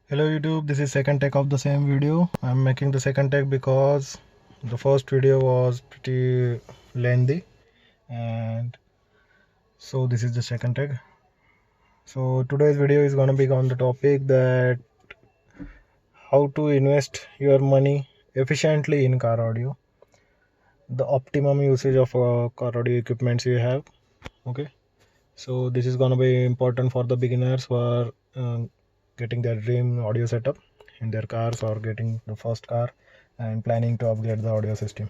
Hello YouTube, this is second take of the same video. I'm making the second take because the first video was pretty lengthy, and so this is the second take. So today's video is going to be on the topic that how to invest your money efficiently in car audio, the optimum usage of car audio equipments you have. Okay, so this is going to be important for the beginners who are getting their dream audio setup in their cars or getting the first car and planning to upgrade the audio system.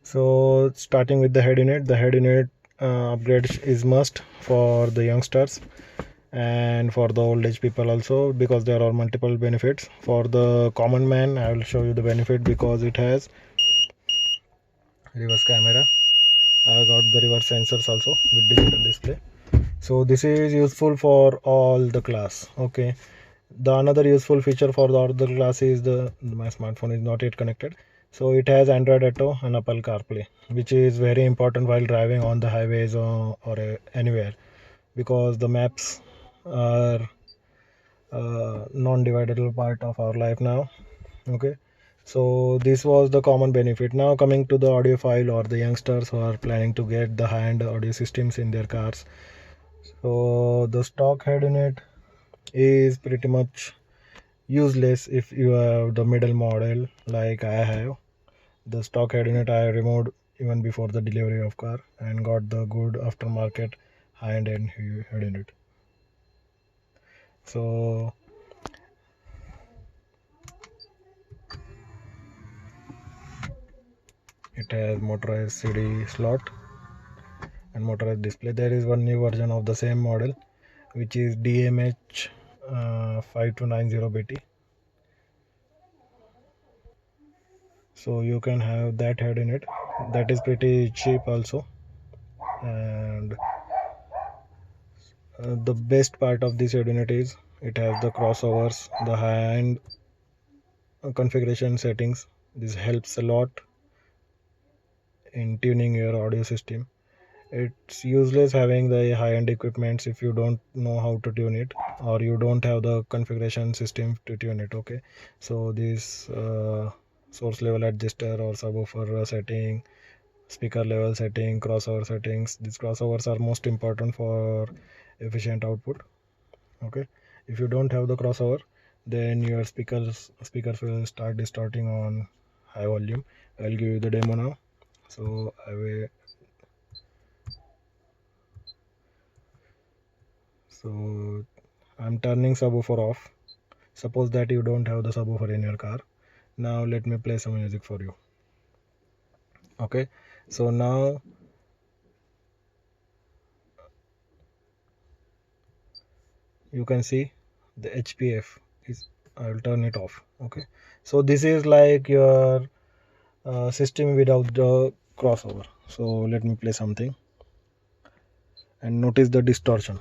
So starting with the head unit upgrade is must for the youngsters and for the old age people also, because there are multiple benefits. For the common man, I will show you the benefit because it has reverse camera. I got the reverse sensors also with digital display. So this is useful for all the class. Okay, the another useful feature for the other class is my smartphone is not yet connected, so it has Android Auto and Apple CarPlay, which is very important while driving on the highways or anywhere, because the maps are non-dividable part of our life now. Okay, so this was the common benefit. Now coming to the audiophile or the youngsters who are planning to get the high-end audio systems in their cars. So the stock head unit is pretty much useless if you have the middle model like I have. The stock head unit I removed even before the delivery of car and got the good aftermarket high-end head unit. So it has motorized CD slot and motorized display. There is one new version of the same model which is DMH 5290BT. So you can have that head in it. That is pretty cheap also. And the best part of this head unit is it has the crossovers, the high-end configuration settings. This helps a lot in tuning your audio system. It's useless having the high-end equipments if you don't know how to tune it or you don't have the configuration system to tune it. Okay, so this source level adjuster or subwoofer setting, speaker level setting, crossover settings, these crossovers are most important for efficient output. Okay, if you don't have the crossover, then your speakers will start distorting on high volume. I'll give you the demo now. So I'm turning subwoofer off. Suppose that you don't have the subwoofer in your car. Now let me play some music for you. Okay, so now you can see the HPF is, I will turn it off. Okay, so this is like your system without the crossover. So let me play something and notice the distortion.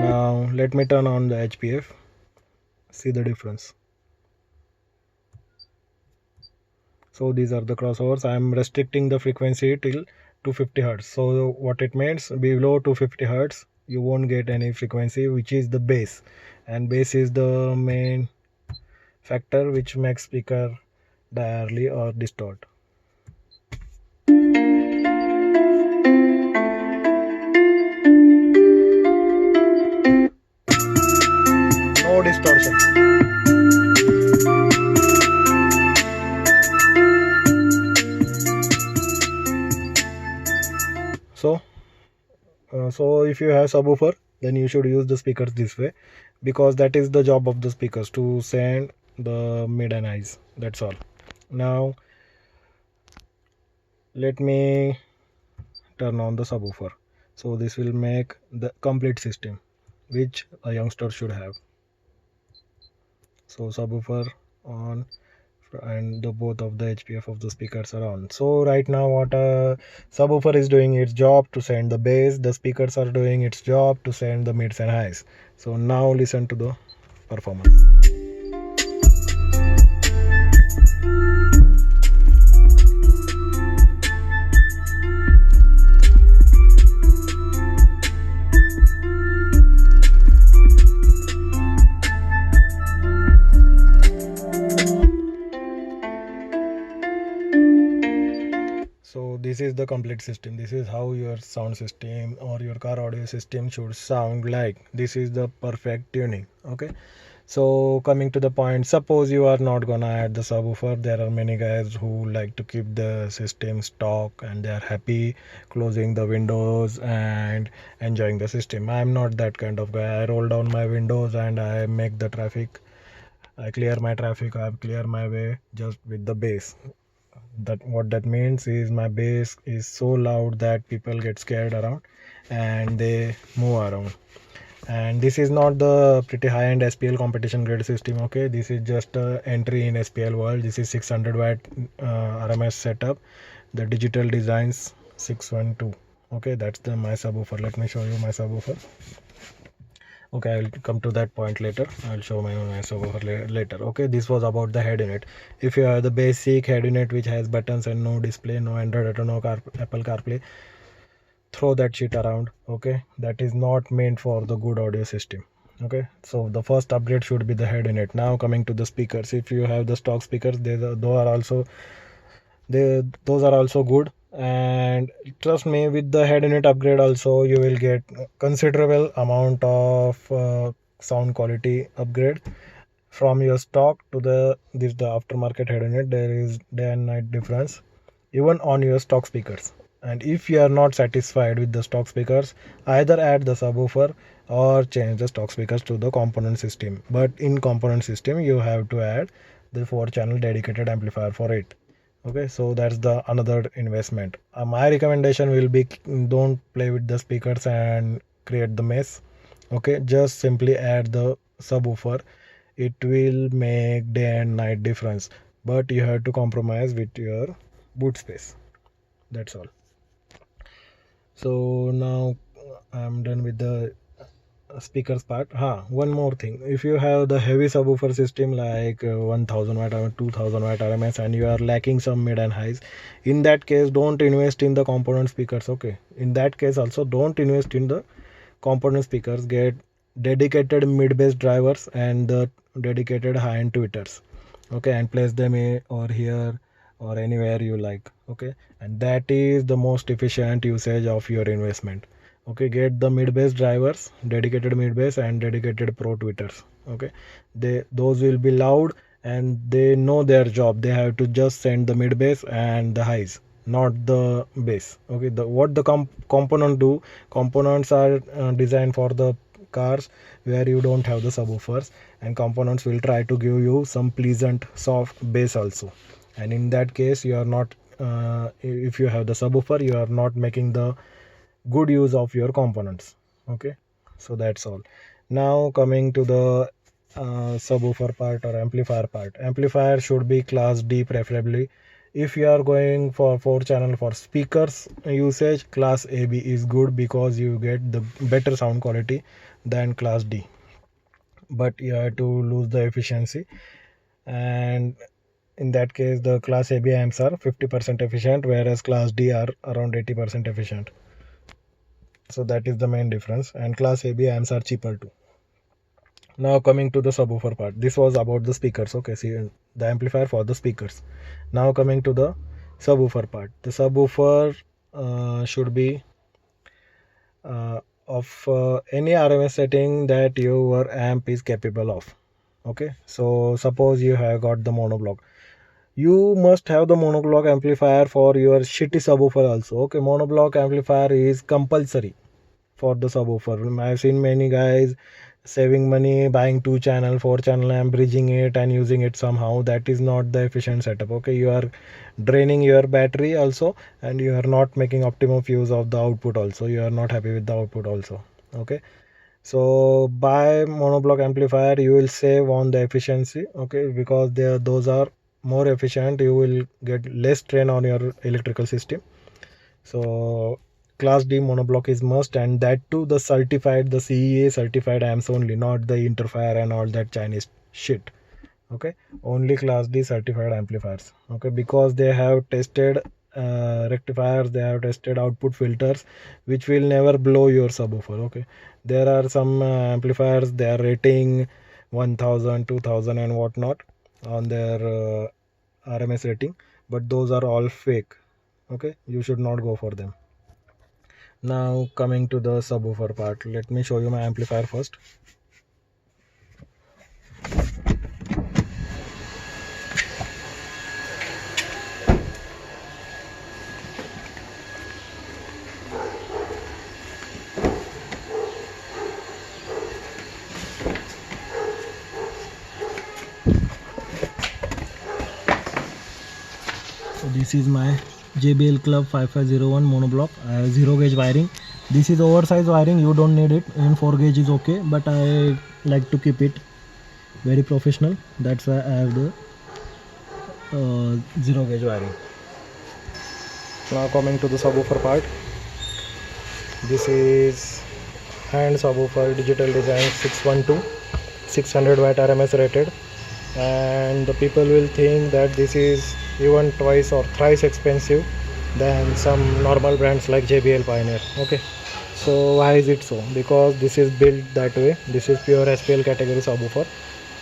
Now let me turn on the HPF. See the difference. So these are the crossovers. I am restricting the frequency till 250 hertz. So what it means, below 250 hertz you won't get any frequency, which is the bass, and bass is the main factor which makes speaker die early or distort. No distortion. So if you have subwoofer, then you should use the speakers this way, because that is the job of the speakers, to send the mid and highs. That's all. Now let me turn on the subwoofer. So this will make the complete system which a youngster should have. So subwoofer on, and the both of the HPF of the speakers are on. So right now what a subwoofer is doing its job to send the bass, the speakers are doing its job to send the mids and highs. So now listen to the performance. So this is the complete system. This is how your sound system or your car audio system should sound like. This is the perfect tuning. Okay. So coming to the point, suppose you are not gonna add the subwoofer. There are many guys who like to keep the system stock and they are happy closing the windows and enjoying the system. I'm not that kind of guy. I roll down my windows and I make the traffic. I clear my traffic. I clear my way just with the bass. That what that means is my bass is so loud that people get scared around and they move around. And this is not the pretty high-end SPL competition grade system. Okay, this is just a entry in SPL world. This is 600 watt RMS setup, the digital designs 612. Okay, that's the my subwoofer. Let me show you my subwoofer. Okay, I will come to that point later. I'll show my subwoofer later. Okay, this was about the head unit. If you have the basic head unit which has buttons and no display, no Android Auto, no Apple CarPlay, throw that shit around. Okay, that is not meant for the good audio system. Okay, so the first upgrade should be the head unit. Now coming to the speakers, if you have the stock speakers, those are also good. And trust me, with the head unit upgrade also you will get considerable amount of sound quality upgrade from your stock to the aftermarket head unit. There is day and night difference even on your stock speakers. And if you are not satisfied with the stock speakers, either add the subwoofer or change the stock speakers to the component system. But in component system you have to add the 4-channel dedicated amplifier for it. Okay, so that's the another investment. My recommendation will be, don't play with the speakers and create the mess. Okay, just simply add the subwoofer. It will make day and night difference, but you have to compromise with your boot space. That's all. So now I'm done with the speakers part. One more thing, if you have the heavy subwoofer system like 1000 watt or 2000 watt RMS and you are lacking some mid and highs, in that case don't invest in the component speakers. Okay, in that case also don't invest in the component speakers. Get dedicated mid bass drivers and the dedicated high end tweeters. Okay, and place them or here or anywhere you like. Okay, and that is the most efficient usage of your investment. Okay, get the mid bass drivers, dedicated mid bass and dedicated pro tweeters. Okay, those will be loud and they know their job. They have to just send the mid bass and the highs, not the bass. Okay, what the component do, components are designed for the cars where you don't have the subwoofers, and components will try to give you some pleasant soft bass also. And in that case you are not if you have the subwoofer, you are not making the good use of your components. Okay, so that's all. Now coming to the subwoofer part or amplifier part. Amplifier should be class D preferably. If you are going for 4-channel for speakers usage, class AB is good because you get the better sound quality than class D, but you have to lose the efficiency. And in that case the class AB amps are 50% efficient, whereas class D are around 80% efficient. So that is the main difference, and class AB amps are cheaper too. Now coming to the subwoofer part. This was about the speakers. Okay, see the amplifier for the speakers. Now coming to the subwoofer part. The subwoofer should be of any RMS setting that your amp is capable of. Okay, so suppose you have got the monoblock, you must have the monoblock amplifier for your shitty subwoofer also. Okay, monoblock amplifier is compulsory for the subwoofer. I've seen many guys saving money buying 2-channel 4-channel amp, bridging it and using it somehow. That is not the efficient setup. Okay, you are draining your battery also and you are not making optimum use of the output also. You are not happy with the output also. Okay, so buy monoblock amplifier, you will save on the efficiency. Okay, because those are more efficient. You will get less strain on your electrical system. So Class D monoblock is must, and that too the certified, the CEA certified amps only, not the interfere and all that Chinese shit. Okay, only Class D certified amplifiers. Okay, because they have tested rectifiers, they have tested output filters, which will never blow your subwoofer. Okay, there are some amplifiers, they are rating 1000, 2000 and whatnot on their RMS rating, but those are all fake. Okay, you should not go for them. Now coming to the subwoofer part, let me show you my amplifier first. So this is my JBL Club 5501 monoblock, 0 gauge wiring. This is oversized wiring, you don't need it. In 4 gauge is okay, but I like to keep it very professional. That's why I have the 0 gauge wiring. Now coming to the subwoofer part. This is hand subwoofer, digital design 612, 600 watt RMS rated, and the people will think that this is even twice or thrice expensive than some normal brands like JBL Pioneer. Okay, so why is it so? Because this is built that way. This is pure SPL category subwoofer.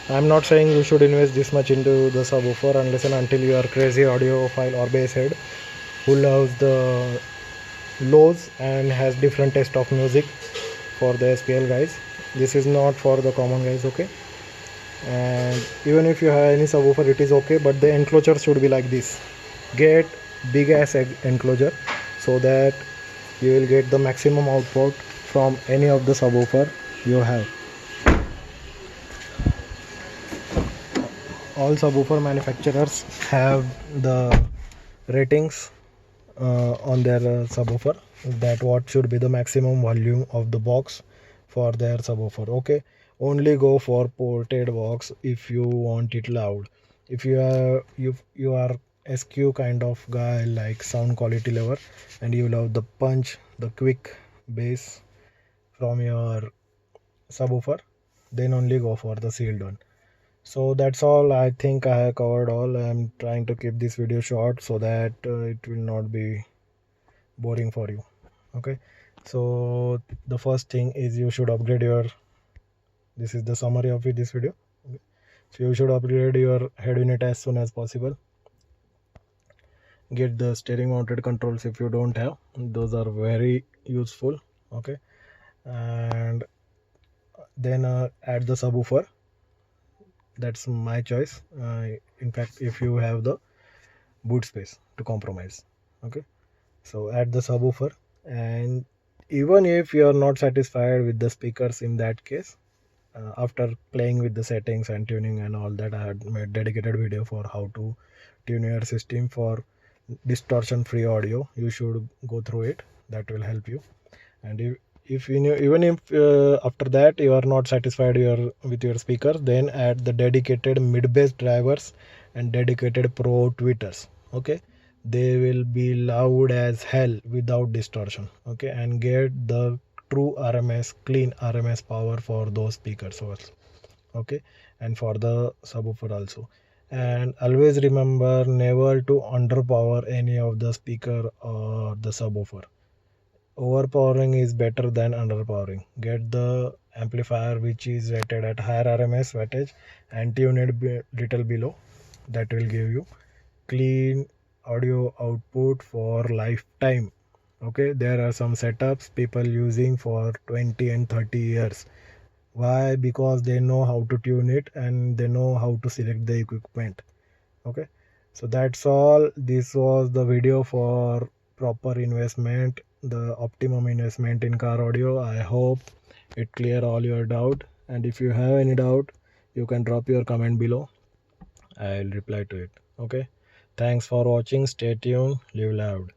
I'm not saying you should invest this much into the subwoofer unless and until you are crazy audiophile or bass head who loves the lows and has different taste of music for the SPL guys. This is not for the common guys. Okay, and even if you have any subwoofer, it is okay, but the enclosure should be like this. Get big ass enclosure so that you will get the maximum output from any of the subwoofer you have. All subwoofer manufacturers have the ratings on their subwoofer, that what should be the maximum volume of the box for their subwoofer. Okay, only go for ported box if you want it loud. If you are SQ kind of guy, like sound quality lover, and you love the punch, the quick bass from your subwoofer, then only go for the sealed one. So that's all. I think I have covered all. I'm trying to keep this video short so that it will not be boring for you. Okay, so the first thing is you should upgrade your, this is the summary of this video. Okay. So you should upgrade your head unit as soon as possible. Get the steering mounted controls if you don't have, those are very useful. Okay, and then add the subwoofer. That's my choice. In fact, if you have the boot space to compromise. Okay, so add the subwoofer, and even if you are not satisfied with the speakers, in that case, after playing with the settings and tuning and all that, I had made dedicated video for how to tune your system for distortion free audio. You should go through it, that will help you. And if you know, even if after that you are not satisfied with your speakers, then add the dedicated mid bass drivers and dedicated pro tweeters. Okay, they will be loud as hell without distortion. Okay, and get the true RMS, clean RMS power for those speakers also. Okay, and for the subwoofer also. And always remember never to underpower any of the speaker or the subwoofer. Overpowering is better than underpowering. Get the amplifier which is rated at higher RMS wattage and tune it little below. That will give you clean audio output for lifetime. Okay, there are some setups people using for 20 and 30 years. Why? Because they know how to tune it and they know how to select the equipment. Okay, so that's all. This was the video for proper investment, the optimum investment in car audio. I hope it clear all your doubt, and if you have any doubt, you can drop your comment below. I'll reply to it. Okay, thanks for watching. Stay tuned, live loud.